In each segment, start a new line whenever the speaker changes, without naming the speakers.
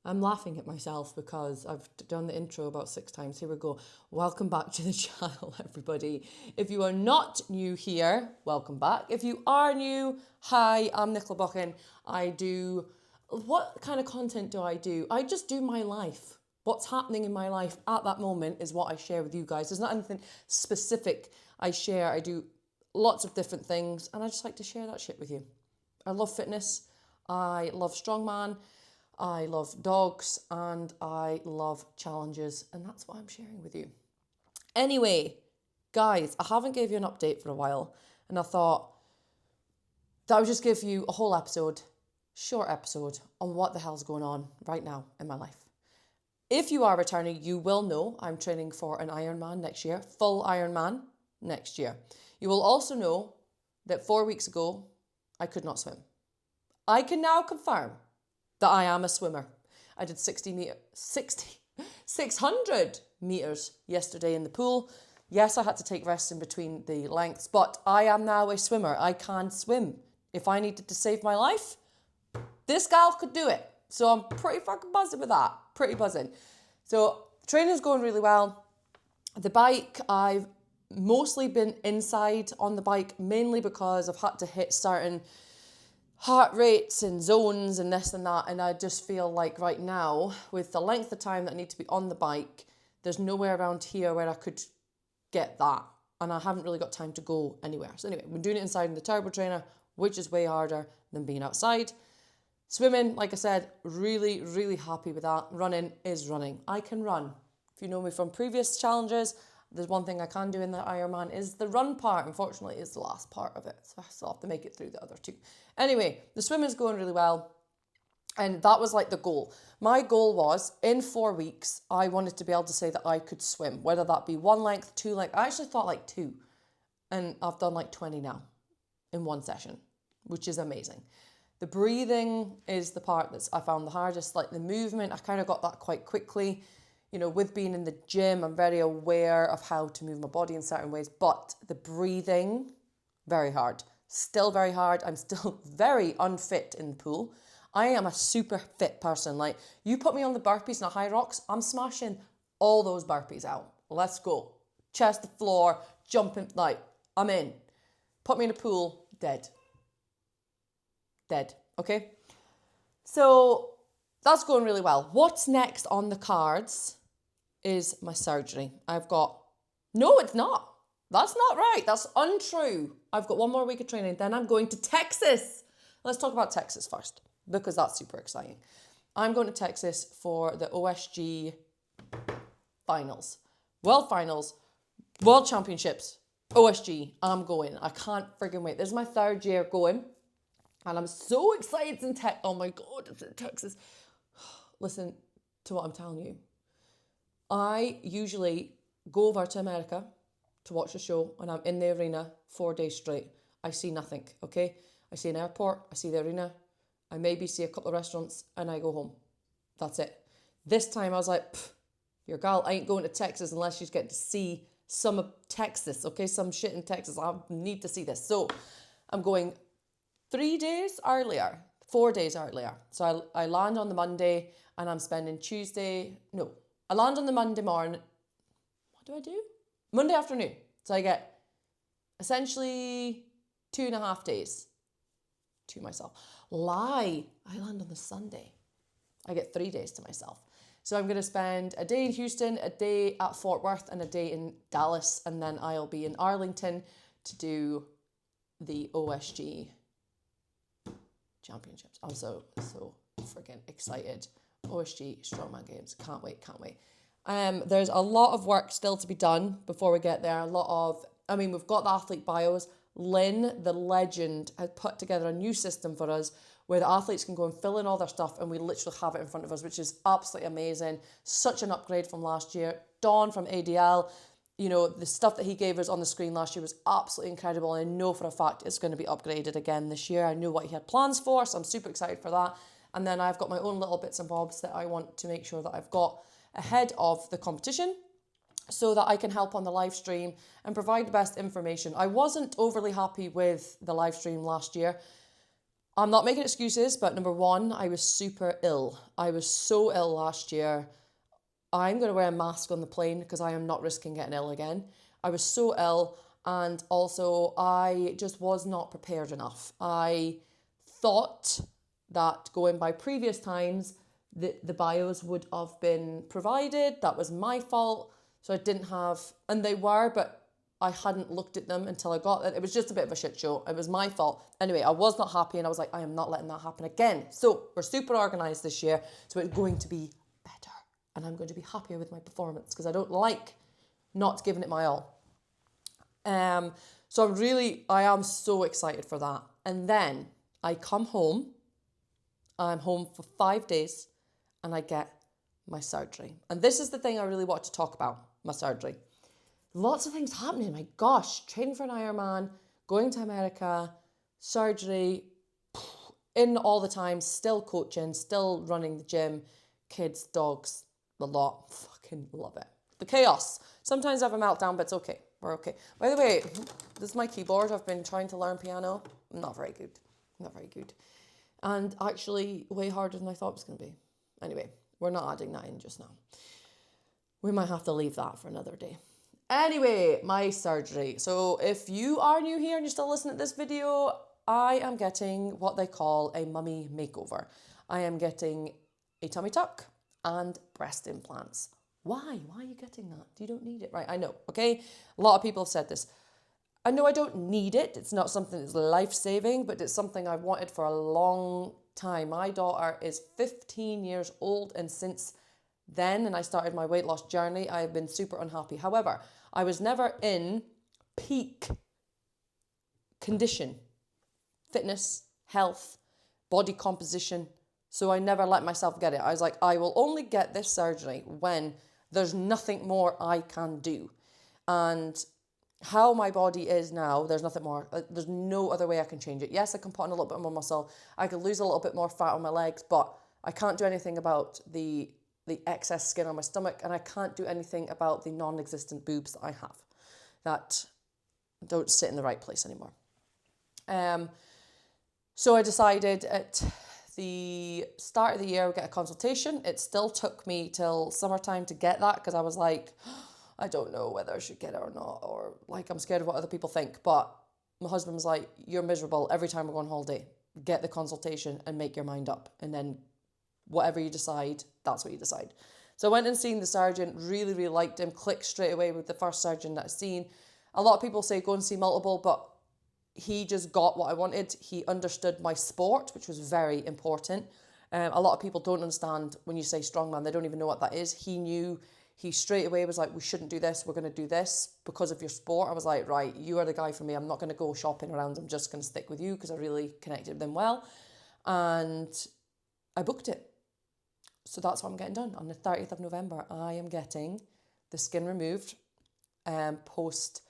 I'm laughing at myself because I've done the intro about 6 times. Here we go. Welcome back to the channel, everybody. If you are not new here, welcome back. If you are new, hi, I'm Nicola Buchan. What kind of content do? I just do my life. What's happening in my life at that moment is what I share with you guys. There's not anything specific I share. I do lots of different things and I just like to share that shit with you. I love fitness. I love strongman. I love dogs and I love challenges, and that's what I'm sharing with you. Anyway, guys, I haven't gave you an update for a while, and I thought that I would just give you a whole episode, short episode, on what the hell's going on right now in my life. If you are returning, you will know I'm training for an Ironman next year, full Ironman next year. You will also know that 4 weeks ago, I could not swim. I can now confirm that I am a swimmer. I did 600 meters yesterday in the pool. Yes, I had to take rests in between the lengths, but I am now a swimmer. I can swim. If I needed to save my life, this gal could do it. So I'm pretty fucking buzzing with that. Pretty buzzing. So training's going really well. The bike, I've mostly been inside on the bike, mainly because I've had to hit certain heart rates and zones and this and that, and I just feel like right now, with the length of time that I need to be on the bike, there's nowhere around here where I could get that, and I haven't really got time to go anywhere. So anyway, I've been doing it inside in the turbo trainer, which is way harder than being outside. Swimming, like I said, really, really happy with that. Running is running. I can run. If you know me from previous challenges, there's one thing I can do in the Ironman is the run part. Unfortunately, is the last part of it. So I still have to make it through the other two. Anyway, the swimming's going really well. And that was like the goal. My goal was, in 4 weeks, I wanted to be able to say that I could swim. Whether that be 1 length, 2 length. I actually thought like 2. And I've done like 20 now in one session, which is amazing. The breathing is the part that I found the hardest. Like the movement, I kind of got that quite quickly. You know, with being in the gym, I'm very aware of how to move my body in certain ways, but the breathing, very hard. Still very hard. I'm still very unfit in the pool. I am a super fit person. Like, you put me on the burpees and the high rocks, I'm smashing all those burpees out. Let's go. Chest to floor, jumping, like, I'm in. Put me in a pool, dead. Dead, okay? So that's going really well. What's next on the cards is my surgery. No, it's not. That's not right. That's untrue. I've got 1 more week of training. Then I'm going to Texas. Let's talk about Texas first, because that's super exciting. I'm going to Texas for the OSG finals. World finals, world championships, OSG. I'm going. I can't friggin' wait. This is my 3rd year going. And I'm so excited. It's in oh my God, it's in Texas. Listen to what I'm telling you. I usually go over to America to watch the show, and I'm in the arena 4 days straight. I see nothing, okay? I see an airport, I see the arena, I maybe see a couple of restaurants, and I go home. That's it. This time I was like, your gal ain't going to Texas unless she's getting to see some of Texas, okay? Some shit in Texas. I need to see this. So I'm going 4 days earlier. So I land on the Monday, and I'm spending I land on the Monday morning. What do I do? Monday afternoon. So I get essentially 2.5 days to myself. Lie. I land on the Sunday. I get 3 days to myself. So I'm going to spend a day in Houston, a day at Fort Worth, and a day in Dallas. And then I'll be in Arlington to do the OSG championships. I'm so freaking excited. OSG Strongman Games. Can't wait. There's a lot of work still to be done before we get there. We've got the athlete bios. Lynn, the legend, has put together a new system for us where the athletes can go and fill in all their stuff, and we literally have it in front of us, which is absolutely amazing. Such an upgrade from last year. Don from ADL, you know, the stuff that he gave us on the screen last year was absolutely incredible. And I know for a fact it's going to be upgraded again this year. I knew what he had plans for, so I'm super excited for that. And then I've got my own little bits and bobs that I want to make sure that I've got ahead of the competition so that I can help on the live stream and provide the best information. I wasn't overly happy with the live stream last year. I'm not making excuses, but number one, I was super ill. I was so ill last year. I'm going to wear a mask on the plane because I am not risking getting ill again. I was so ill, and also I just was not prepared enough. I thought that going by previous times, the bios would have been provided. That was my fault. So I didn't have, and they were, but I hadn't looked at them until I got it. It was just a bit of a shit show. It was my fault. Anyway, I was not happy, and I was like, I am not letting that happen again. So we're super organised this year. So it's going to be better, and I'm going to be happier with my performance because I don't like not giving it my all. So I am so excited for that. And then I come home. I'm home for 5 days, and I get my surgery. And this is the thing I really want to talk about, my surgery. Lots of things happening. My gosh, training for an Ironman, going to America, surgery, in all the time, still coaching, still running the gym, kids, dogs, a lot. Fucking love it. The chaos. Sometimes I have a meltdown, but it's okay. We're okay. By the way, this is my keyboard. I've been trying to learn piano. Not very good. Not very good. And actually way harder than I thought it was going to be. Anyway, we're not adding that in just now. We might have to leave that for another day. Anyway, my surgery. So if you are new here and you're still listening to this video, I am getting what they call a mummy makeover. I am getting a tummy tuck and breast implants. Why? Why are you getting that? You don't need it, right? I know, okay? A lot of people have said this. I know I don't need it. It's not something that's life-saving, but it's something I've wanted for a long time. My daughter is 15 years old, and since then, and I started my weight loss journey, I have been super unhappy. However, I was never in peak condition, fitness, health, body composition. So I never let myself get it. I was like, I will only get this surgery when there's nothing more I can do. And how my body is now, there's nothing more. There's no other way I can change it. Yes, I can put on a little bit more muscle. I can lose a little bit more fat on my legs, but I can't do anything about the excess skin on my stomach, and I can't do anything about the non-existent boobs that I have that don't sit in the right place anymore. So I decided at the start of the year I would get a consultation. It still took me till summertime to get that because I was like, I don't know whether I should get it or not, or like I'm scared of what other people think. But my husband was like, you're miserable every time we're going on holiday. Get the consultation and make your mind up, and then whatever you decide, that's what you decide. So I went and seen the surgeon, really, really liked him, clicked straight away with the first surgeon that I've seen. A lot of people say go and see multiple, but he just got what I wanted. He understood my sport, which was very important. A lot of people don't understand when you say strongman, they don't even know what that is. He knew, he straight away was like, we shouldn't do this, we're going to do this because of your sport. I was like, right, you are the guy for me. I'm not going to go shopping around, I'm just going to stick with you because I really connected with him well. And I booked it. So that's what I'm getting done. On the 30th of November, I am getting the skin removed post,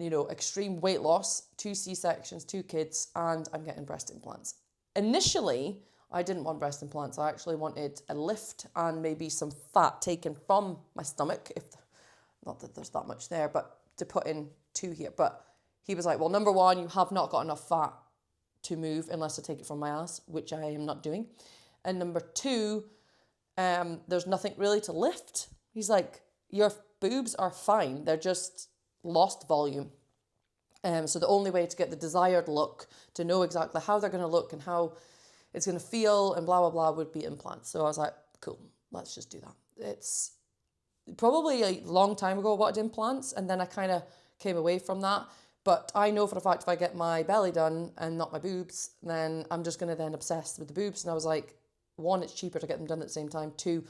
extreme weight loss, 2 C-sections, 2 kids, and I'm getting breast implants. Initially, I didn't want breast implants. I actually wanted a lift and maybe some fat taken from my stomach, not that there's that much there, but to put in 2 here. But he was like, well, number one, you have not got enough fat to move unless I take it from my ass, which I am not doing. And number 2, there's nothing really to lift. He's like, your boobs are fine. They're just lost volume. So the only way to get the desired look, to know exactly how they're going to look and how it's going to feel and blah, blah, blah, would be implants. So I was like, cool, let's just do that. It's probably a long time ago I wanted implants, and then I kind of came away from that. But I know for a fact if I get my belly done and not my boobs, then I'm just going to then obsess with the boobs. And I was like, 1, it's cheaper to get them done at the same time. 2,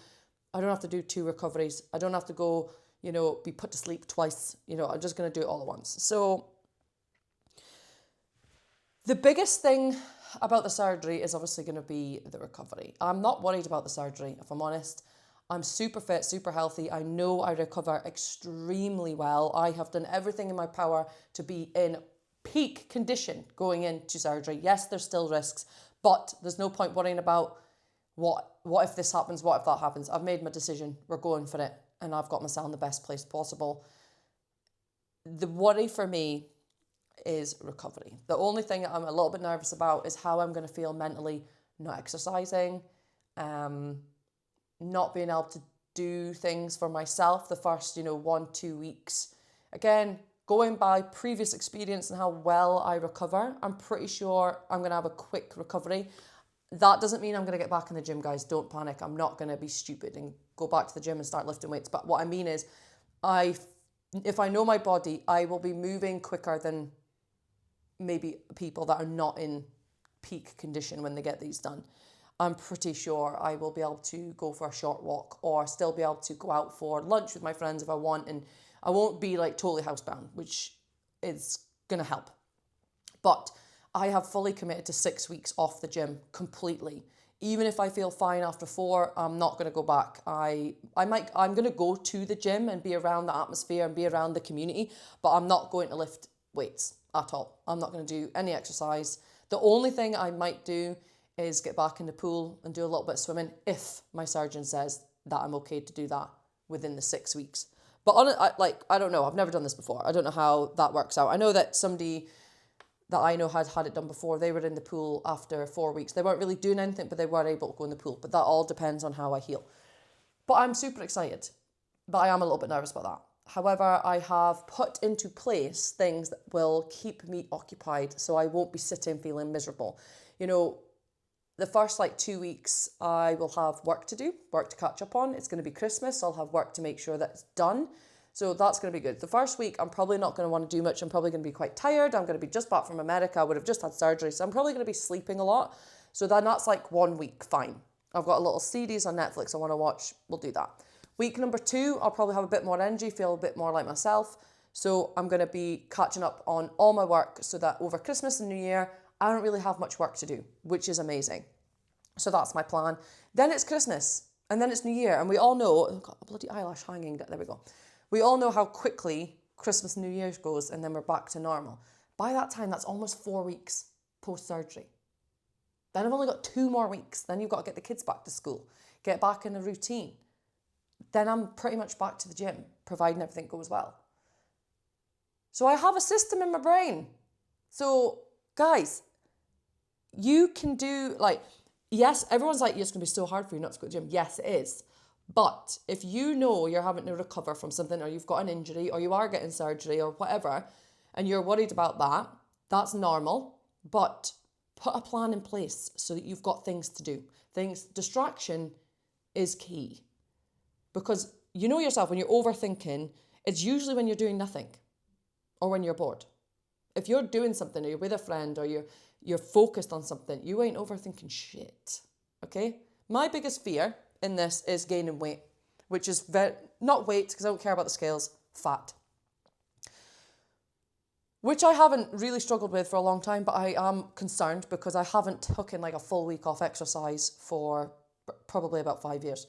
I don't have to do 2 recoveries. I don't have to go, be put to sleep twice. I'm just going to do it all at once. So the biggest thing about the surgery is obviously going to be the recovery. I'm not worried about the surgery, if I'm honest. I'm super fit, super healthy. I know I recover extremely well. I have done everything in my power to be in peak condition going into surgery. Yes, there's still risks, but there's no point worrying about what if this happens, what if that happens. I've made my decision. We're going for it, and I've got myself in the best place possible. The worry for me is recovery. The only thing that I'm a little bit nervous about is how I'm going to feel mentally not exercising, not being able to do things for myself the first, 1-2 weeks. Again, going by previous experience and how well I recover, I'm pretty sure I'm going to have a quick recovery. That doesn't mean I'm going to get back in the gym, guys. Don't panic. I'm not going to be stupid and go back to the gym and start lifting weights. But what I mean is, if I know my body, I will be moving quicker than maybe people that are not in peak condition when they get these done. I'm pretty sure I will be able to go for a short walk or still be able to go out for lunch with my friends if I want, and I won't be like totally housebound, which is going to help. But I have fully committed to 6 weeks off the gym completely. Even if I feel fine after 4, I'm not going to go back. I'm going to go to the gym and be around the atmosphere and be around the community, but I'm not going to lift weights at all. I'm not going to do any exercise. The only thing I might do is get back in the pool and do a little bit of swimming if my surgeon says that I'm okay to do that within the 6 weeks. But I don't know. I've never done this before. I don't know how that works out. I know that somebody that I know had it done before. They were in the pool after 4 weeks. They weren't really doing anything, but they were able to go in the pool. But that all depends on how I heal. But I'm super excited. But I am a little bit nervous about that. However, I have put into place things that will keep me occupied so I won't be sitting feeling miserable. The first 2 weeks, I will have work to do, work to catch up on. It's going to be Christmas. I'll have work to make sure that it's done. So that's going to be good. The first week, I'm probably not going to want to do much. I'm probably going to be quite tired. I'm going to be just back from America. I would have just had surgery. So I'm probably going to be sleeping a lot. So then that's 1 week, fine. I've got a little series on Netflix I want to watch. We'll do that. Week number 2, I'll probably have a bit more energy, feel a bit more like myself. So I'm going to be catching up on all my work so that over Christmas and New Year, I don't really have much work to do, which is amazing. So that's my plan. Then it's Christmas and then it's New Year. And we all know, I've got a bloody eyelash hanging, there we go. We all know how quickly Christmas and New Year's goes and then we're back to normal. By that time, that's almost 4 weeks post-surgery. Then I've only got 2 more weeks. Then you've got to get the kids back to school, get back in a routine. Then I'm pretty much back to the gym, providing everything goes well. So I have a system in my brain. So guys, you can do yes, everyone's it's going to be so hard for you not to go to the gym. Yes, it is. But if you know you're having to recover from something or you've got an injury or you are getting surgery or whatever, and you're worried about that, that's normal. But put a plan in place so that you've got things to do. Distraction is key. Because you know yourself, when you're overthinking, it's usually when you're doing nothing or when you're bored. If you're doing something or you're with a friend or you're focused on something, you ain't overthinking shit, okay? My biggest fear in this is gaining weight, which is not weight, because I don't care about the scales, fat. Which I haven't really struggled with for a long time, but I am concerned because I haven't taken a full week off exercise for probably about 5 years.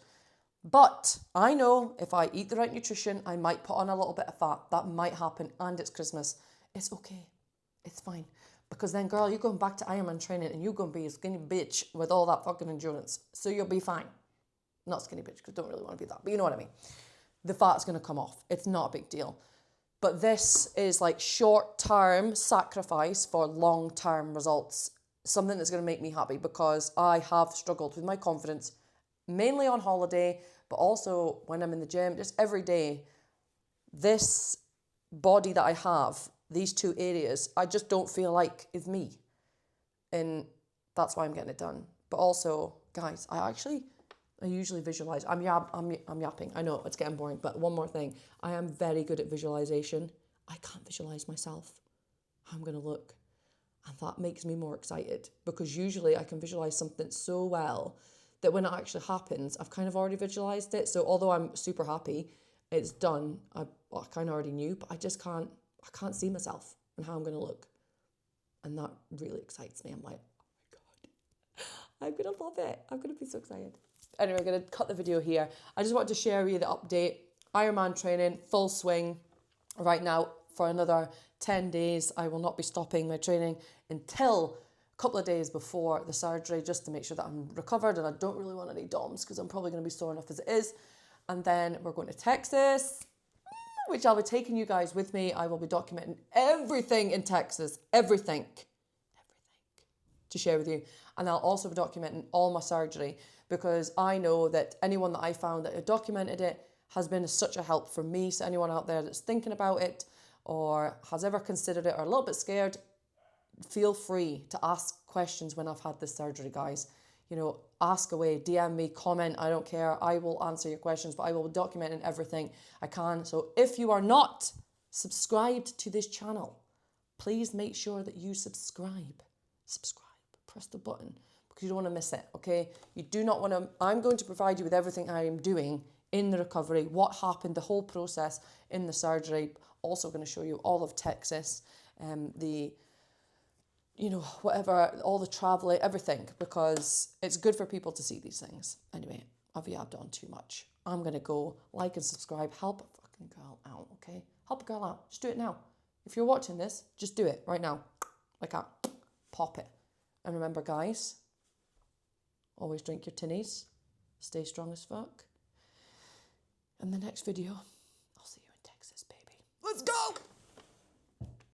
But I know if I eat the right nutrition, I might put on a little bit of fat. That might happen, and it's Christmas. It's okay. It's fine. Because then, girl, you're going back to Ironman training and you're going to be a skinny bitch with all that fucking endurance. So you'll be fine. Not skinny bitch, because I don't really want to be that. But you know what I mean. The fat's going to come off. It's not a big deal. But this is short-term sacrifice for long-term results. Something that's going to make me happy because I have struggled with my confidence, mainly on holiday, but also when I'm in the gym, just every day. This body that I have, these 2 areas, I just don't feel like is me. And that's why I'm getting it done. But also, guys, I usually visualize. I'm yapping. I know it's getting boring, but one more thing. I am very good at visualization. I can't visualize myself, how I'm going to look. And that makes me more excited because usually I can visualize something so well that when it actually happens, I've kind of already visualized it. So although I'm super happy, it's done. I kind of already knew, but I can't see myself and how I'm going to look. And that really excites me. I'm like, oh my God, I'm going to love it. I'm going to be so excited. Anyway, I'm going to cut the video here. I just wanted to share with you the update. Ironman training, full swing right now for another 10 days. I will not be stopping my training until a couple of days before the surgery, just to make sure that I'm recovered and I don't really want any DOMs because I'm probably going to be sore enough as it is. And then we're going to Texas. which I'll be taking you guys with me. I will be documenting everything in Texas, everything to share with you. And I'll also be documenting all my surgery, because I know that anyone that I found that had documented it has been such a help for me. So anyone out there that's thinking about it or has ever considered it or a little bit scared, feel free to ask questions when I've had this surgery, guys. You know, ask away, DM me, comment, I don't care. I will answer your questions, but I will be documenting everything I can. So if you are not subscribed to this channel, please make sure that you subscribe. Press the button, because you don't want to miss it, okay? You do not want to, I'm going to provide you with everything I am doing in the recovery, what happened, the whole process in the surgery. Also going to show you all of Texas, whatever, all the traveling, everything, because it's good for people to see these things. Anyway, I've yabbed on too much. I'm going to go like and subscribe. Help a fucking girl out, okay? Help a girl out. Just do it now. If you're watching this, just do it right now. Like that. Pop it. And remember, guys, always drink your tinnies. Stay strong as fuck. In the next video, I'll see you in Texas, baby. Let's go!